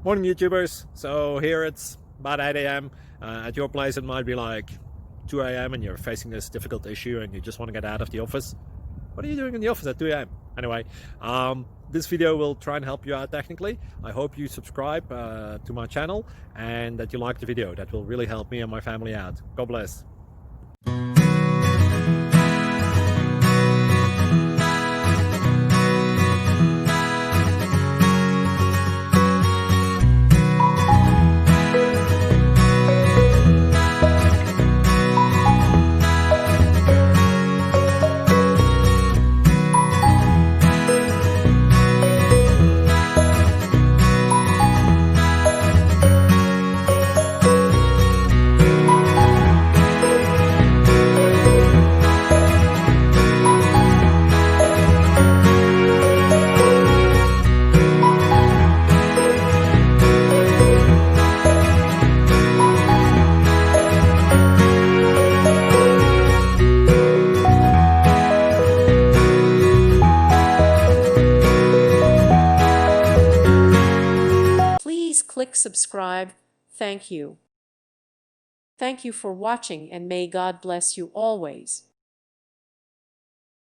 Morning YouTubers. So here it's about 8 a.m. At your place it might be like 2 a.m. and you're facing this difficult issue and you just want to get out of the office. What are you doing in the office at 2 a.m.? Anyway, this video will try and help you out technically. I hope you subscribe to my channel and that you like the video. That will really help me and my family out. God bless. Please click subscribe. Thank you. Thank you for watching and may God bless you always.